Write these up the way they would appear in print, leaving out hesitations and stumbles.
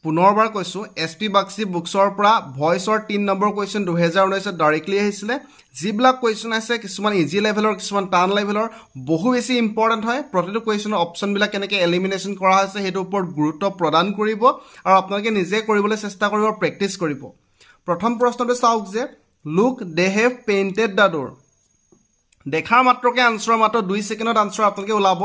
পুনৰবাৰ কৈছোঁ SP বাক্সি বুকছৰ পৰা ভইচৰ 3 নম্বৰ কুৱেশ্যন 2019 ডাইৰেক্টলি আহিছিলে যিবিলাক কুৱেশ্যন আছে কিছুমান ইজি লেভেলৰ কিছুমান টান লেভেলৰ বহু বেছি ইম্পৰ্টেণ্ট হয় প্ৰতিটো কুৱেশ্যনৰ অপশ্যনবিলাক কেনেকৈ এলিমিনেশ্যন কৰা হৈছে সেইটোৰ ওপৰত গুৰুত্ব প্ৰদান কৰিব আৰু আপোনালোকে নিজে কৰিবলৈ চেষ্টা কৰিব প্ৰেক্টিছ কৰিব প্ৰথম প্ৰশ্নটো চাওক যে look they have painted the ডোৰ দেখাৰ মাত্ৰকে আনসাৰ মাত্ৰ 2 সেকেন্ডত আনসাৰ আপোনালোকে ওলাব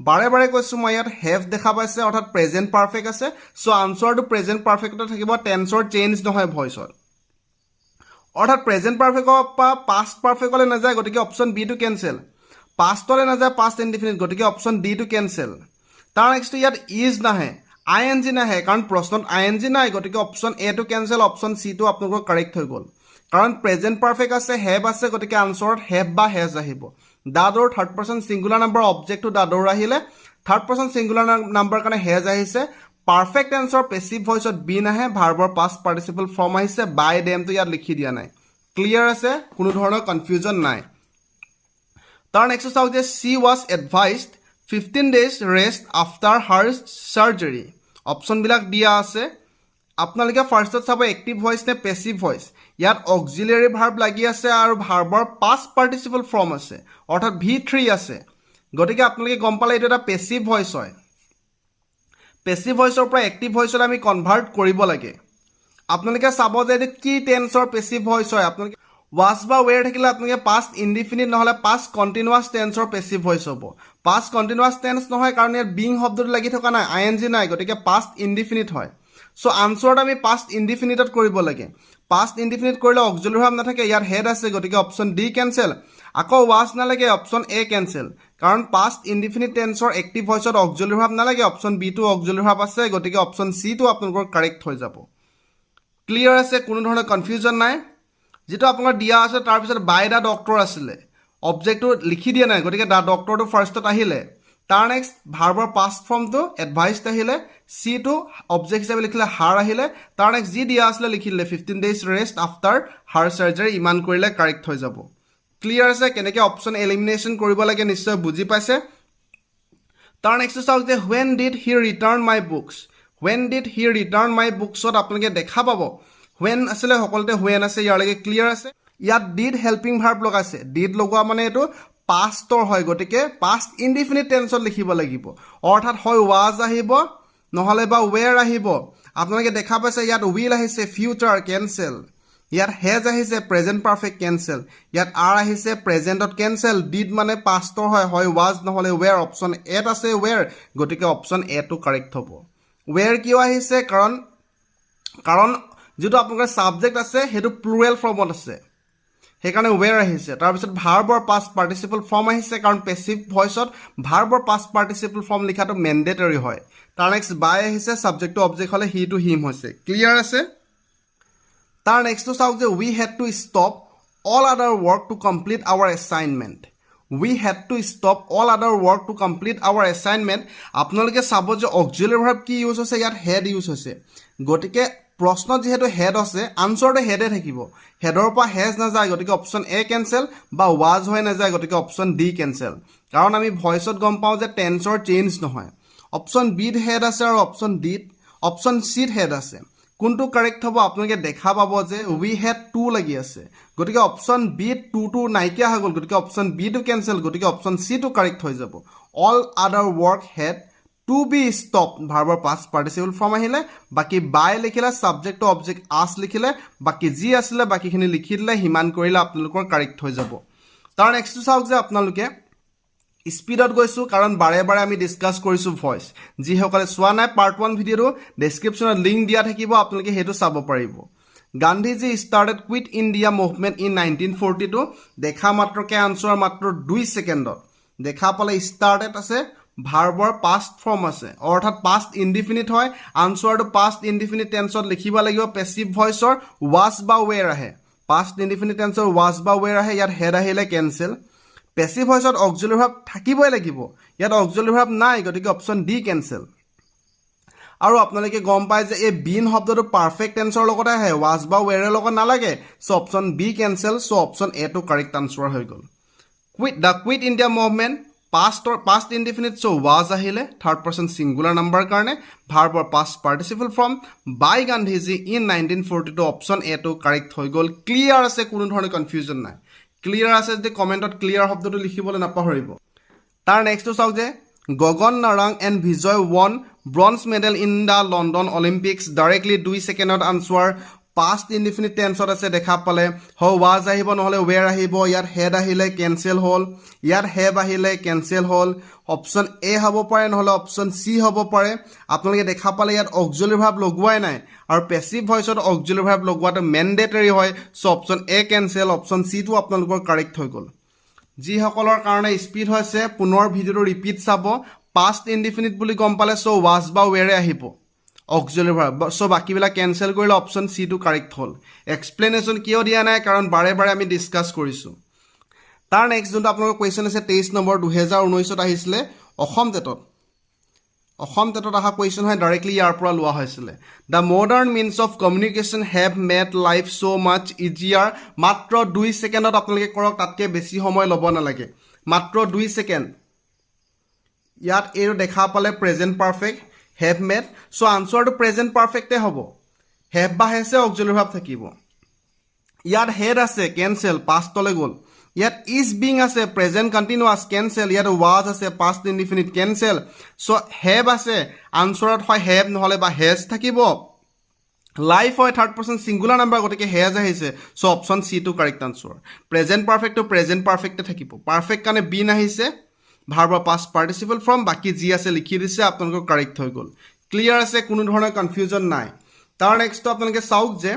বাৰে বাৰে কৈছো মই ইয়াত হেভ দেখা পাইছে অৰ্থাৎ প্ৰেজেন্ট পাৰফেক্ট আছে সো আনসাৰটো প্ৰেজেন্ট পাৰফেক্টত থাকিব টেন্সৰ চেঞ্জ নহয় ভয়েসৰ অৰ্থাৎ প্ৰেজেন্ট পাৰফেক্টৰ পৰা পাষ্ট পাৰফেক্টলৈ নাযায় গতিকে অপচন বি টো কেনসেল পাষ্টলৈ নাযায় পাষ্ট ইনডিফিনিট গতিকে অপচন ডি টো কেনসেল তাৰ নেক্সট ইয়াত ইজ নাহে আইএনজি নাহে কাৰণ প্ৰশ্নত আইএনজি নাই গতিকে অপচন এ টো কেনসেল অপচন সি টো আপোনালোকৰ কাৰেক্ট হৈ গ'ল কাৰণ প্ৰেজেন্ট পাৰফেক্ট আছে হেভ আছে গতিকে আনসাৰত হেভ বা হেজ আহিব দাদৰ third person singular number object to দাদৰ আহিলে থাৰ্ড পাৰসন সিঙ্গুলাৰ নাম্বাৰ কাৰণে হেজ আহিছে পাৰফেক্ট টেন্সৰ পেসিভ ভয়েসত বি নাহে ভাৰ্বৰ পাষ্ট পাৰ্টিসিপল ফৰ্ম আহিছে বাই দেম তো ইয়াত লিখি দিয়া নাই ক্লিয়াৰ আছে কোনো ধৰণৰ কনফিউজন নাই তাৰ নেক্সট চাওক যে she was advised 15 days rest after her surgery option বিলাক দিয়া আছে আপোনালোকে ফাৰ্ষ্টত চাব এক্টিভ ভয়েস নে পেসিভ ভয়েস ইয়াত অক্সিলাৰি ভাৰ্ব লাগি আছে আৰু ভাৰ্বৰ পাষ্ট পাৰ্টিসিপল ফৰ্ম আছে অৰ্থাৎ V3 আছে গতিকে আপোনালোকে গম পালে এটা পেসিভ ভয়েস হয় পেসিভ ভয়েসৰ পৰা এক্টিভ ভয়েসত আমি কনভাৰ্ট কৰিব লাগে আপোনালোকে চাব যে এটা কি টেন্সৰ পেসিভ ভয়েস হয় আপোনালোকে was বা were থাকিলে আপোনালোকে past indefinite নহলে past continuous tenseৰ পেসিভ ভয়েস হ'ব past continuous tense নহয় কাৰণ ইয়াত being শব্দটো লাগি থকা নাই ing নাই গতিকে past indefinite হয় সো আনসাৰত আমি past indefiniteত কৰিব লাগে past indefinite কৰিলে অক্সিলাৰি ভাৰ্ব নাথাকে ইয়াত হেড আছে গতিকে অপচন ডি কেনসেল আকৌ was নালাগে অপচন এ কেনসেল কাৰণ past indefinite tenseৰ এক্টিভ ভয়েসত অক্সিলাৰি ভাৰ্ব নালাগে অপচন বি টো অক্সিলাৰি ভাৰ্ব আছে গতিকে অপচন সি টো আপোনালোকৰ কাৰেক্ট হৈ যাব ক্লিয়াৰ আছে কোনো ধৰণৰ কনফিউজন নাই যেটো আপোনাৰ দিয়া আছে তাৰ পিছত বাই দা ডক্টৰ আছিল অবজেক্টটো লিখি দিয়া নাই গতিকে দা ডক্টৰটো ফাৰ্ষ্টত আহিলে তাৰ নেক্সট ভাৰ্বৰ পাষ্ট ফৰ্মটো এডভাইসড আহিলে সি টো অবজেক্ট হিচাপে লিখিলে হাৰ আহিলে তাৰ নেক্সট জি দিয়া আছিল লিখিলে 15 days rest after her surgery ইমান কৰিলে কাৰেক্ট হৈ যাব ক্লিয়াৰ আছে কেনেকৈ অপচন এলিমিনেশ্যন কৰিব লাগে নিশ্চয় বুজি পাইছে তাৰ নেক্সট চাওক যে when did he return my books ত আপোনালোকে দেখা পাব when আসলে সকলতে when আছে ইয়াৰ লাগে ক্লিয়াৰ আছে ইয়াত did হেল্পিং ভাৰ্ব লগাইছে did লগোৱা মানে এটো পাষ্টৰ হয় গতিকে পাষ্ট ইনডিফিনিট টেন্সত লিখিব লাগিব অৰ্থাৎ হয় was আহিব নহলে বা were আহিব আপোনালোকে দেখা পাইছে ইয়াত will আহিছে ফিউচাৰ কেনসেল ইয়াত হেজ আহিছে প্ৰেজেন্ট পাৰফেক্ট কেনসেল ইয়াত are আহিছে প্ৰেজেন্টত কেনসেল did মানে পাষ্টৰ হয় was নহলে were অপচন এ আছে were গতিকে অপচন এ টো কাৰেক্ট হ'ব were কিয় আহিছে কাৰণ যেটো আপোনালোকৰ সাবজেক্ট আছে হেতু প্লুৰেল ফৰ্মত আছে হেকাৰণে were আহিছে তাৰ পিছত ভাৰ্বৰ পাষ্ট পাৰ্টিসিপল ফৰ্ম আহিছে কাৰণ পেসিভ ভয়েসত ভাৰ্বৰ পাষ্ট পাৰ্টিসিপল ফৰ্ম লিখাটো ম্যান্ডেটৰি হয় তাৰ নেক্সট বাই আহিছে সাবজেক্ট টু অবজেক্ট হলে হি টু হিম হৈছে ক্লিয়াৰ আছে তাৰ নেক্সট চাওক যে we had to stop all other work to complete our assignment আপোনালোকে চাব যে অক্সিলাৰি ভাৰ্ব কি ইউজ হৈছে ইয়াত হেড ইউজ হৈছে গতিকে প্ৰশ্ন যেহেতু হেড আছে আনসাৰটো হেডে থাকিব হেডৰ পৰা হেজ না যায় গতিকে অপচন এ কেনসেল বা was হৈ না যায় গতিকে অপচন ডি কেনসেল কাৰণ আমি ভয়েসত গম পাও যে টেন্সৰ চেঞ্জ নহয় অপচন বি ত হেড আছে আৰু অপচন সি ত হেড আছে কোনটো কাৰেক্ট হ'ব আপোনালোকে দেখা পাব যে we had to লাগি আছে গতিকে অপচন বি টু নাইকিয়া হৈ গল গতিকে অপচন বি টো কেনসেল গতিকে অপচন সি টো কাৰেক্ট হৈ যাব all other work had to be stopped ভাৰ্বৰ পাষ্ট পাৰ্টিসিপল ফৰ্ম আহিলে বাকি বাই লিখিলে সাবজেক্ট টু অবজেক্ট আস লিখিলে বাকি জি আছিল বাকিখিনি লিখি দিলে হিমান কৰিলে আপোনালোকৰ কাৰেক্ট হৈ যাব তাৰ নেক্সট চাওক যে আপোনালোকে স্পিডত গৈছো কাৰণ বাৰে বাৰে আমি ডিসকাস কৰিছো ভয়েস যি সকলে সোৱা নাই পাৰ্ট 1 ভিডিওটো ডেসক্ৰিপচনত লিংক দিয়া থাকিব আপোনালোকে হেতু চাব পাৰিব Gandhiji started quit India movement in 1942 দেখা মাত্ৰকে আনসাৰ মাত্ৰ 2 সেকেন্ডত দেখা পালে started আছে ভাৰ্বৰ পাষ্ট ফৰ্ম আছে অৰ্থাৎ পাষ্ট ইনডিফিনিট হয় আনসাৰটো পাষ্ট ইনডিফিনিট টেন্সত লিখিব লাগিব পেসিভ ভয়েসৰ was বা were আহে পাষ্ট ইনডিফিনিট টেন্সৰ was বা were আহে ইয়াত হেড আহিলে কেনসেল পেসিভ ভয়েসত অক্সিলাৰি ভাৰ্ব থাকিবই লাগিব ইয়াত অক্সিলাৰি ভাৰ্ব নাই গতিকে অপচন ডি কেনসেল আৰু আপোনালোকে গম পায় যে এই বিন শব্দটো পাৰফেক্ট টেন্সৰ লগত আহে was বা were লগত নালাগে so option B cancel so option A টো কাৰেক্ট আনসাৰ হৈ গল quit India movement past indefinite so was ahile third person singular number karne verb or past participle form by Gandhiji in 1942 option A to correct hoy gol clear ase kono dhorone confusion nai clear ase je comment ot clear shobdo to likhibole napahoribo tar next to sauk je Gagan Narang and Vijay won bronze medal in the London Olympics directly 2 second answer past indefinite tense ot ase dekha pale how was ahibo নহলে where ahibo yar had ahile cancel hol yar have ahile cancel hol option A hobo pare নহলে option C hobo pare apnaloke dekha pale yar auxiliary verb logwai nai aru passive voice ot auxiliary verb logwata mandatory hoy so option A cancel option C to apnalokor correct hoy gol ji hokolor karone speed hoise punor video to repeat sabo past indefinite buli gom pale so was ba where ahibo auxiliary verb so baki bila cancel korile option C to correct hol explanation kiyo dia nai karon bare bare ami discuss korisu tar next jonto apnalok question ase 23 number 2019 ot ahisile Okhom tetot aha question hoy directly yar pura lua hoisile the modern means of communication have made life so much easier matro 2 second ot apnaloke korok tatke beshi homoy lobo na lage matro 2 second yat ero dekha pale present perfect have made so answer to present perfect e hobo have ba hese auxiliary verb thakibo yat had ase cancel past tole gol yat is being ase present continuous cancel yat was ase past indefinite cancel so have ase answer ot hoy have নহলে ba has thakibo life hoy third person singular number gotike has ahise so option C to correct answer present perfect to present perfect e thakibo perfect kane been ahise verb or past participle from baki ji ase likhi dise apnalok correct hoy gol clear ase kono dhoroner confusion nai tar next to apnaloke sauk je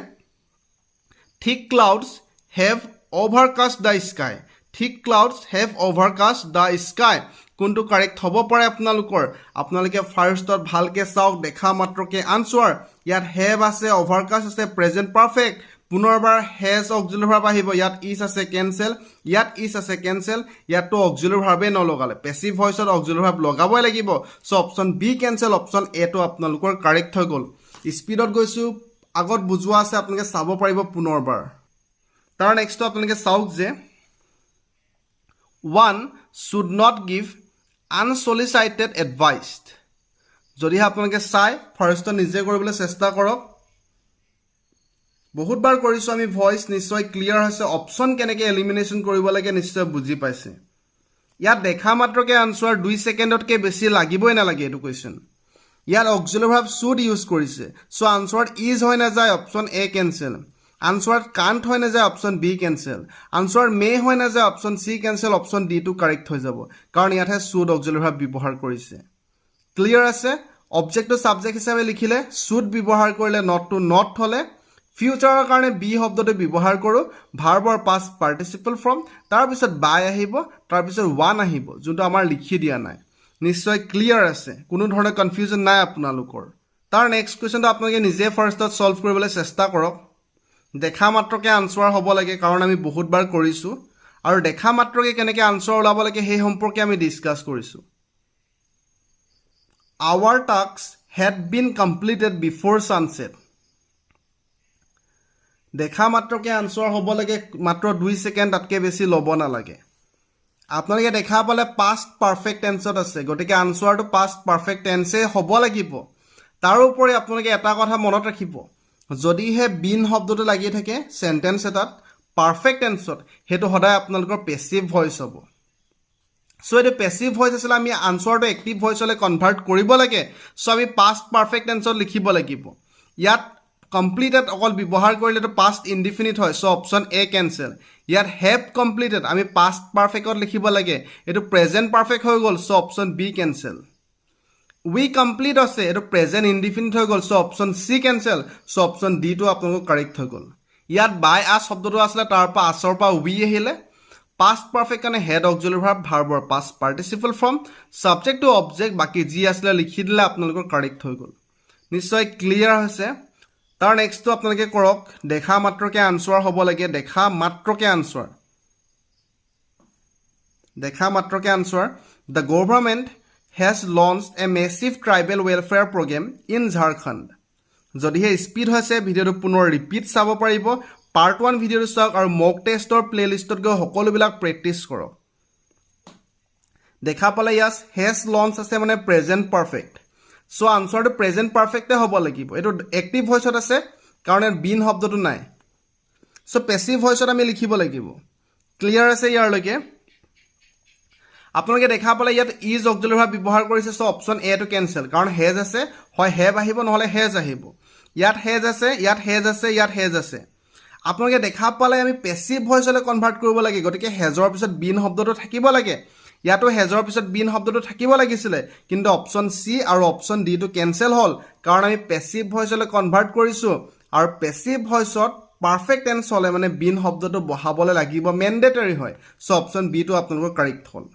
thick clouds have overcast the sky thick clouds have overcast the sky কোনটো correct hobo pare apnaloke first ot bhalke sauk dekha matroke answer yat have ase overcast ase present perfect পুনৰবাৰ has auxiliary verb আহিব ইয়াত is আছে cancel ইয়াত is আছে cancel ইয়াত তো auxiliary verb এ নলগালে passive voice ত auxiliary verb লগাবই লাগিব so option B cancel option A তো আপোনালোকৰ কাৰেক্ট হৈ গল স্পিডত গৈছো আগত বুজোৱা আছে আপোনালোকে চাব পাৰিব পুনৰবাৰ তাৰ নেক্সট আপোনালোকে চাওক যে 1 should not give unsolicited advice যদি আপোনালোকে চাই ফাৰ্স্ট নিজে কৰিবলৈ চেষ্টা কৰক বহুত বাৰ কৰিছো আমি ভয়েস নিশ্চয় ক্লিয়াৰ হৈছে অপচন কেনেকে এলিমিনেশন কৰিব লাগে নিশ্চয় বুজি পাইছে ইয়াত দেখা মাত্ৰকে আনসাৰ 2 সেকেন্ডতকে বেছি লাগিবই না লাগে এটো কোৱেশ্চন ইয়াত অক্সিলাৰি ভাৰ্ব শুড ইউজ কৰিছে সো আনসার ইজ হয় না যায় option A cancel answer can't হয় না যায় option B cancel answer may হয় না যায় option C cancel option D to correct হৈ যাব কাৰণ ইয়াতে শুড অক্সিলাৰি ভাৰ্ব ব্যৱহাৰ কৰিছে ক্লিয়াৰ আছে অবজেক্ট টু সাবজেক্ট হিচাপে লিখিলে শুড ব্যৱহাৰ কৰিলে নট টু নট হলে ফিউচাৰৰ কাৰণে বি শব্দটো ব্যৱহাৰ কৰো ভাৰ্বৰ পাষ্ট পাৰ্টিসিপল ফৰ্ম তাৰ পিছত বাই আহিব তাৰ পিছত ওয়ান আহিব যোনটো আমাৰ লিখি দিয়া নাই নিশ্চয় ক্লিয়াৰ আছে কোনো ধৰণৰ কনফিউজন নাই আপোনালোকৰ তাৰ নেক্সট কোৱেশ্চনটো আপোনালোকে নিজে ফাৰ্ষ্টত সলভ কৰিবলৈ চেষ্টা কৰক দেখা মাত্ৰকে আনসাৰ হ'ব লাগে কাৰণ আমি বহুত বাৰ কৰিছো আৰু দেখা মাত্ৰকে কেনেকে আনসাৰ ওলাব লাগে সেই সম্পৰ্কে আমি ডিসকাস কৰিছো Our tasks had been completed before sunset দেখা মাত্ৰকে আনসাৰ হ'ব লাগে মাত্ৰ 2 সেকেন্ড তাতকে বেছি লব না লাগে আপোনালোকে দেখা পালে past perfect tense আছে গটিকে আনসাৰটো past perfect tense হ'ব লাগিব তাৰ উপৰি আপোনালোকে এটা কথা মনত ৰাখিব যদি হে been শব্দটো লাগি থাকে সেন্টেন্স এটাত perfect tense হেতু সদায় আপোনালোকৰ passive voice হ'ব সো এটো passive voice আছিল আমি আনসাৰটো active voice লৈ কনভাৰ্ট কৰিব লাগে সো আমি past perfect tense লিখিব লাগিব ইয়াত completed অকল ব্যৱহাৰ কৰিলে তো past indefinite হয় সো অপচন এ ক্যান্সেল ইয়াত have completed আমি past perfect ত লিখিব লাগে এটো present perfect হৈ গল so option B cancel we complete আছে এটো present indefinite হৈ গল so option C cancel so option D to আপোনালোক কাৰেক্ট হৈ গল ইয়াত by us শব্দটো আসলে তাৰ পৰা আসৰ পৰা we আহিলে past perfect কানে head auxiliary verb verb past participle form subject to object বাকি জি আসলে লিখি দিলে আপোনালোকৰ কাৰেক্ট হৈ গল নিশ্চয় ক্লিয়াৰ হৈছে তাৰ নেক্সট তো আপোনালোকে কৰক দেখা মাত্ৰকে আনসাৰ হ'ব লাগে দেখা মাত্ৰকে answer the government has launched a massive tribal welfare program in Jharkhand যদি হে স্পিড হৈছে ভিডিওটো পুনৰ ৰিপিট চাব পাৰিব পাৰ্ট 1 ভিডিওটো চাওক আৰু মক টেষ্টৰ প্লেলিষ্টত গৈ সকলোবিলাক প্ৰেক্টিস কৰক দেখা পালে ইয়াত হেজ লঞ্চ আছে মানে প্ৰেজেণ্ট পাৰফেক্ট চ' আনচাৰটো প্ৰেজেণ্ট পাৰফেক্টে হ'ব লাগিব এইটো এক্টিভ ভইচত আছে কাৰণ ইয়াত বিন শব্দটো নাই চ' পেছিভ ভইচত আমি লিখিব লাগিব ক্লিয়াৰ আছে ইয়াৰলৈকে আপোনালোকে দেখা পালে ইয়াত ইজ অক্সিলাৰী ভাৰ্ব ব্যৱহাৰ কৰিছে চ' অপশ্যন এটো কেনচেল কাৰণ হেজ আছে হয় হেভ আহিব নহ'লে হেজ আহিব ইয়াত হেজ আছে ইয়াত হেজ আছে ইয়াত হেজ আছে আপোনালোকে দেখা পালে আমি পেছিভ ভইচলৈ কনভাৰ্ট কৰিব লাগে গতিকে হেজৰ পিছত বিন শব্দটো থাকিব লাগে ইয়াতো হেজৰ পিছত বিন শব্দটো থাকিব লাগিছিলে কিন্তু অপশ্যন চি আৰু অপশ্যন ডিটো কেনচেল হ'ল কাৰণ আমি পেছিভ ভইচলৈ কনভাৰ্ট কৰিছোঁ আৰু পেছিভ ভইচত পাৰফেক্ট টেন্স হ'লে মানে বিন শব্দটো বহাবলৈ লাগিব মেণ্ডেটৰী হয় চ' অপশ্যন বিটো আপোনালোকৰ কাৰেক্ট হ'ল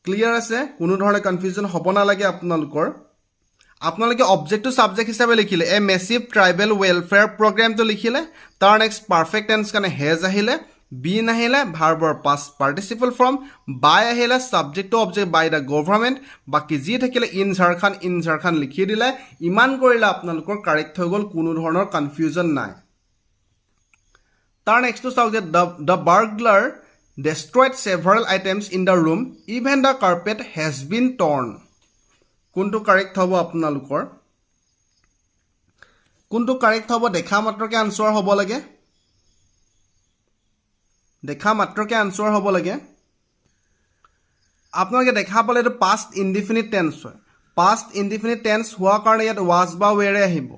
ক্লিয়াৰ আছে কোনো ধৰণৰ কনফিউজন হ'ব নালাগে আপোনালোকে অবজেক্টটো ছাবজেক্ট হিচাপে লিখিলে এ মেছিভ ট্ৰাইবেল ৱেলফেয়াৰ প্ৰগ্ৰেমটো লিখিলে তাৰ নেক্সট পাৰফেক্ট টেন্স কাৰণে হেজ আহিলে বিন আহিলে ভাৰ্বৰ পাষ্ট পাৰ্টিচিপল ফৰ্ম বাই আহিলে subject to object by the government বাকী যি থাকিলে ইন ঝাৰখণ্ড লিখি দিলে ইমান কৰিলে আপোনালোকৰ কাৰেক্ট হৈ গ'ল কোনো ধৰণৰ কনফিউজন নাই তাৰ নেক্সটটো চাওক যে the বাৰ্গলাৰ destroyed several items in the room even the carpet has been torn কোনটো কাৰেক্ট হ'ব আপোনালোকৰ কোনটো কাৰেক্ট হ'ব দেখা মাত্ৰকে আনসাৰ হ'ব লাগে আপোনালোকে দেখা পালে এইটো past indefinite tense হয় past indefinite tense হোৱাৰ কাৰণে ইয়াত was বা were আহিব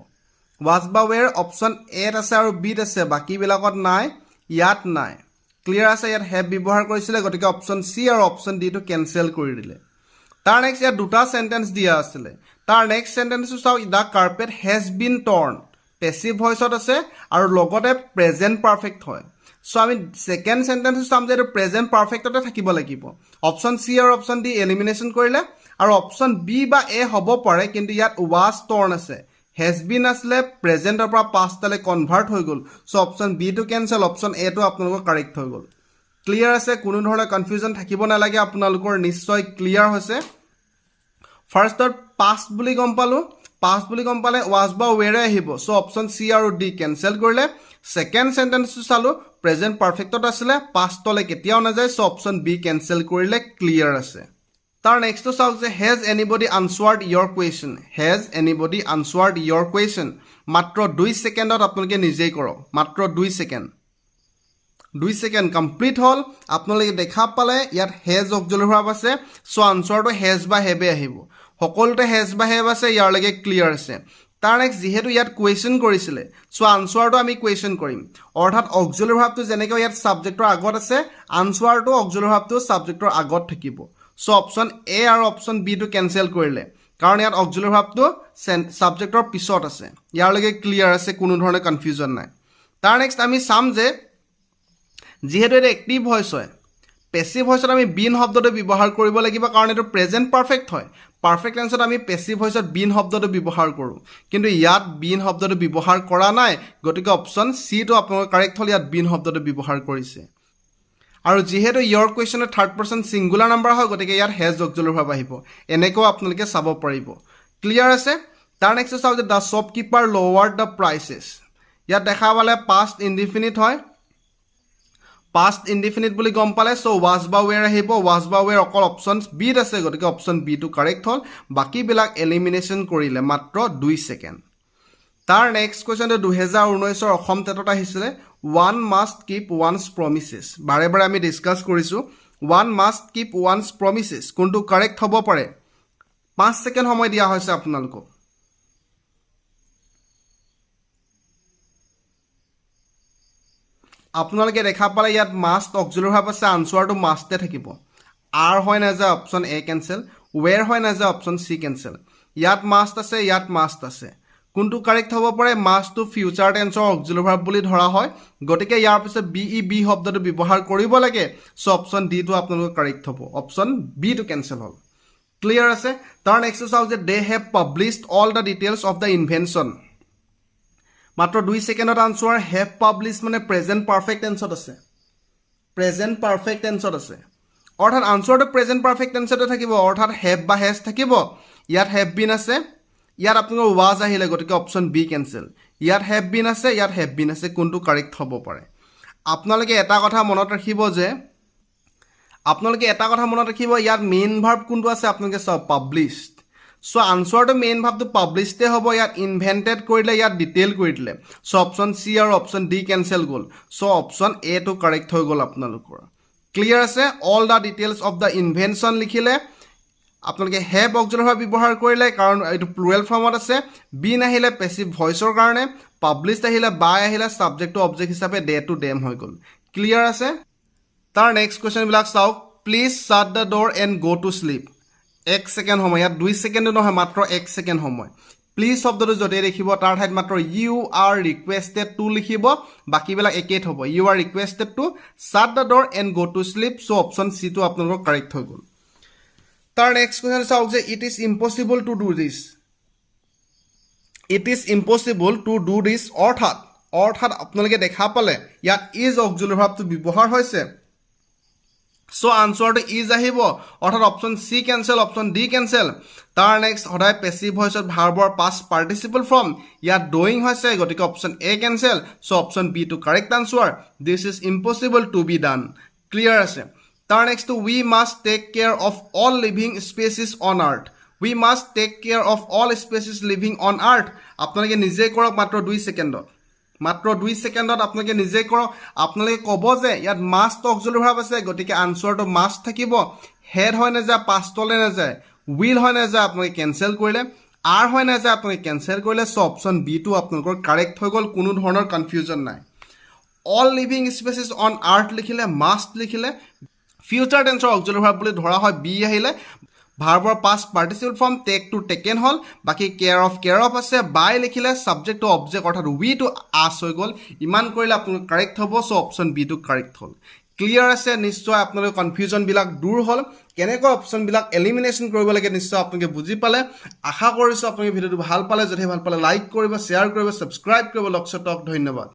was বা were অপশ্যন এত আছে আৰু বিত আছে বাকীবিলাকত নাই ইয়াত নাই ক্লিয়াৰ আছে ইয়াত হেভ ব্যৱহাৰ কৰিছিলে গতিকে অপশ্যন চি আৰু অপশ্যন ডিটো কেনচেল কৰি দিলে তাৰ নেক্সট ইয়াত দুটা সেন্টেন্স দিয়া আছিলে তাৰ নেক্সট সেন্টেন্সটো চাওক the carpet has been torn passive ভইচত আছে আৰু লগতে প্ৰেজেণ্ট পাৰফেক্ট হয় চ' আমি ছেকেণ্ড সেন্টেন্সটো চাম যে এইটো প্ৰেজেণ্ট পাৰফেক্টতে থাকিব লাগিব অপশ্যন চি আৰু অপশ্যন ডি এলিমিনেশ্যন কৰিলে আৰু অপশ্যন বি বা এ হ'ব পাৰে কিন্তু ইয়াত ৱাজ টৰ্ন আছে হেজ বিন আছিলে প্ৰেজেণ্টৰ পৰা পাষ্টলৈ কনভাৰ্ট হৈ গ'ল চ' অপশ্যন বিটো কেনচেল অপশ্যন এটো আপোনালোকৰ কাৰেক্ট হৈ গ'ল ক্লিয়াৰ আছে কোনো ধৰণৰ কনফিউজন থাকিব নালাগে আপোনালোকৰ নিশ্চয় ক্লিয়াৰ হৈছে ফাৰ্ষ্টত পাষ্ট বুলি গম পালে ৱাজ বা ৱেৰে আহিব চ' অপশ্যন চি আৰু ডি কেনচেল কৰিলে ছেকেণ্ড সেন্টেন্সটো চালোঁ প্ৰেজেণ্ট পাৰফেক্টত আছিলে পাষ্টলৈ কেতিয়াও নাযায় চ' অপশ্যন বি কেনচেল কৰিলে ক্লিয়াৰ আছে তাৰ নেক্সটটো চাওক যে হেজ এনিবডি আনচাৰ্ড ইয়ৰ কুৱেশ্যন মাত্ৰ 2 ছেকেণ্ডত আপোনালোকে নিজেই কৰক মাত্ৰ 2 ছেকেণ্ড কমপ্লিট হ'ল আপোনালোকে দেখা পালে ইয়াত হেজ অক্সিলাৰী ভাৰ্ব আছে চ' আনচাৰটো হেজ বা হেভে আহিব সকলোতে হেজ বা হেভ আছে ইয়াৰলৈকে ক্লিয়াৰ আছে তাৰ নেক্সট যিহেতু ইয়াত কুৱেশ্যন কৰিছিলে চ' আনচাৰটো আমি কুৱেশ্যন কৰিম অৰ্থাৎ অক্সিলাৰী ভাৰ্বটো যেনেকৈ ইয়াত ছাবজেক্টৰ আগত আছে আনচাৰটো অক্সিলাৰী ভাৰ্বটো ছাবজেক্টৰ আগত থাকিব চ' অপশ্যন এ আৰু অপশ্যন বিটো কেনচেল কৰিলে কাৰণ ইয়াত অক্সিলাৰী ভাৰ্বটো ছাবজেক্টৰ পিছত আছে ইয়াৰলৈকে ক্লিয়াৰ আছে কোনো ধৰণৰ কনফিউজন নাই তাৰ নেক্সট আমি চাম যে যিহেতু এটা এক্টিভ ভইচ হয় পেছিভ ভইচত আমি বিন শব্দটো ব্যৱহাৰ কৰিব লাগিব কাৰণ এইটো প্ৰেজেণ্ট পাৰফেক্ট হয় পাৰফেক্ট টেন্সত আমি পেছিভ ভইচত বিন শব্দটো ব্যৱহাৰ কৰোঁ কিন্তু ইয়াত বিন শব্দটো ব্যৱহাৰ কৰা নাই গতিকে অপশ্যন চিটো আপোনালোকৰ কাৰেক্ট হ'ল ইয়াত বিন শব্দটো ব্যৱহাৰ কৰিছে আৰু যিহেতু ইয়ৰ কুৱেশ্যনৰ থাৰ্ড পাৰ্চন ছিংগুলাৰ নাম্বাৰ হয় গতিকে ইয়াত হেজ অক্সিলাৰী ভাৰ্ব আহিব এনেকৈও আপোনালোকে চাব পাৰিব ক্লিয়াৰ আছে তাৰ নেক্সট চাওক যে দ্য শ্বপকিপাৰ লোৱাৰ্ড দ্য প্ৰাইচেছ ইয়াত দেখা পালে পাষ্ট ইনডিফিনিট হয় পাষ্ট ইনডিফিনিট বুলি গম পালে চ' ৱাজ বা ৱেৰ আহিব ৱাজ বা ৱেৰ অকল অপশ্যন বিত আছে গতিকে অপশ্যন বিটো কাৰেক্ট হ'ল বাকীবিলাক এলিমিনেশ্যন কৰিলে মাত্ৰ 2 ছেকেণ্ড তাৰ নেক্সট কুৱেশ্যনটো 2019 অসম টেটত আহিছিলে ওৱান মাষ্ট কিপ ওৱানছ প্ৰমিছেছ বাৰে বাৰে আমি ডিছকাছ কৰিছোঁ ওৱান মাষ্ট কিপ ওৱানছ প্ৰমিছেছ কোনটো কাৰেক্ট হ'ব পাৰে 5 ছেকেণ্ড সময় দিয়া হৈছে আপোনালোকক আপোনালোকে দেখা পালে ইয়াত মাষ্ট অক্সিলাৰী ভাৰ্ব আছে আনচাৰটো মাষ্টে থাকিব আৰ হয় নাযায় অপশ্যন এ কেনচেল ৱেৰ হয় নাযায় অপশ্যন চি কেনচেল ইয়াত মাষ্ট আছে কোনটো কাৰেক্ট হ'ব পাৰে মাষ্টটো ফিউচাৰ টেন্সৰ অক্সিলাৰী ভাৰ্ব বুলি ধৰা হয় গতিকে ইয়াৰ পিছত বি শব্দটো ব্যৱহাৰ কৰিব লাগে চ' অপশ্যন ডিটো আপোনালোকৰ কাৰেক্ট হ'ব অপশ্যন বিটো কেনচেল হ'ল ক্লিয়াৰ আছে তাৰ নেক্সট চাওক যে they have published all the details of the invention মাত্ৰ 2 ছেকেণ্ডত আনচাৰ হেভ পাব্লিছ মানে প্ৰেজেণ্ট পাৰফেক্ট টেন্সত আছে অৰ্থাৎ আনচাৰটো প্ৰেজেণ্ট পাৰফেক্ট টেন্সতে থাকিব অৰ্থাৎ হেভ বা হেজ থাকিব ইয়াত হেভ বিন আছে ইয়াত আপোনালোকৰ ৱাজ আহিলে গতিকে অপশ্যন বি কেনচেল ইয়াত হেভ বিন আছে কোনটো কাৰেক্ট হ'ব পাৰে আপোনালোকে এটা কথা মনত ৰাখিব যে আপোনালোকে এটা কথা মনত ৰাখিব ইয়াত মেইন ভাৰ্ব কোনটো আছে আপোনালোকে চাওক পাব্লিছড চ' আনচাৰটো মেইন ভাৰ্বটো পাব্লিছডে হ'ব ইয়াত ইনভেণ্টেড কৰিলে ইয়াত ডিটেইল কৰি দিলে চ' অপশ্যন চি আৰু অপশ্যন ডি কেঞ্চেল গ'ল চ' অপশ্যন এটো কাৰেক্ট হৈ গ'ল আপোনালোকৰ ক্লিয়াৰ আছে all the details of the invention লিখিলে আপোনালোকে হেভ অক্সিলাৰী ভাৰ্ব ব্যৱহাৰ কৰিলে কাৰণ এইটো প্লুৰেল ফৰ্মত আছে বিন আহিলে পেছিভ ভইচৰ কাৰণে পাব্লিছড আহিলে বাই আহিলে ছাবজেক্টটো অবজেক্ট হিচাপে ডে টু ডেম হৈ গ'ল ক্লিয়াৰ আছে তাৰ নেক্সট কুৱেশ্যনবিলাক চাওক please shut the door and go' to slip 1 second সময় ইয়াত 2 ছেকেণ্ডো নহয় মাত্ৰ 1 ছেকেণ্ড সময় প্লিজ শব্দটো যদি দেখিব তাৰ ঠাইত মাত্ৰ ইউ আৰ ৰিকুৱেষ্টেড টু লিখিব বাকীবিলাক একেই হ'ব you are requested to shut the door and go' to sleep so' option চিটো আপোনালোকৰ কাৰেক্ট হৈ গ'ল তাৰ নেক্সট কুৱেশ্যন চাওক যে it is impossible to do this it is impossible to do this অৰ্থাৎ আপোনালোকে দেখা পালে ইয়াত ইজ অক্সিলাৰী ভাৰ্বটো ব্যৱহাৰ হৈছে চ' আনচাৰটো ইজ আহিব অৰ্থাৎ option C cancel option D cancel তাৰ নেক্সট সদায় পেছিভ ভইচত ভাৰ্বৰ পাষ্ট পাৰ্টিচিপল ফৰ্ম ইয়াত ডুইং হৈছে গতিকে option A cancel so' option B to correct answer this is impossible to be done clear আছে তাৰ নেক্সটটো we must take care of all living species on earth we must take care of all species living on earth আপোনালোকে নিজে কৰক মাত্ৰ 2 ছেকেণ্ডত আপোনালোকে নিজে কৰক আপোনালোকে ক'ব যে ইয়াত মাষ্ট অক্সিলাৰী ভাৰ্ব আছে গতিকে আনচাৰটো মাষ্ট থাকিব হেড হয় নাযায় পাষ্টলৈ নাযায় উইল হয় নাযায় আপোনালোকে কেঞ্চেল কৰিলে আৰ হয় নাযায় আপোনালোকে কেঞ্চেল কৰিলে চ' অপশ্যন বি টো আপোনালোকৰ কাৰেক্ট হৈ গ'ল কোনো ধৰণৰ কনফিউজন নাই অল লিভিং স্পেচিছ অন আৰ্থ লিখিলে মাষ্ট লিখিলে ফিউচাৰ টেন্সৰ অক্সিলাৰী ভাৰ্ব বুলি ধৰা হয় বি আহিলে ভাৰ্বৰ past participle form take to taken হ'ল বাকী কেয়াৰ অফ আছে বাই লিখিলে ছাবজেক্ট টু অবজেক্ট অৰ্থাৎ উই টু আছ হৈ গ'ল ইমান কৰিলে আপোনালোক কাৰেক্ট হ'ব চ' অপশ্যন বি টো কাৰেক্ট হ'ল ক্লিয়াৰ আছে নিশ্চয় আপোনালোকৰ কনফিউজনবিলাক দূৰ হ'ল কেনেকৈ অপশ্যনবিলাক এলিমিনেশ্যন কৰিব লাগে নিশ্চয় আপোনালোকে বুজি পালে আশা কৰিছোঁ আপোনালোকে ভিডিঅ'টো ভাল পালে যদিহে ভাল পালে লাইক কৰিব শ্বেয়াৰ কৰিব ছাবস্ক্ৰাইব কৰিব লক্ষ্য টক ধন্যবাদ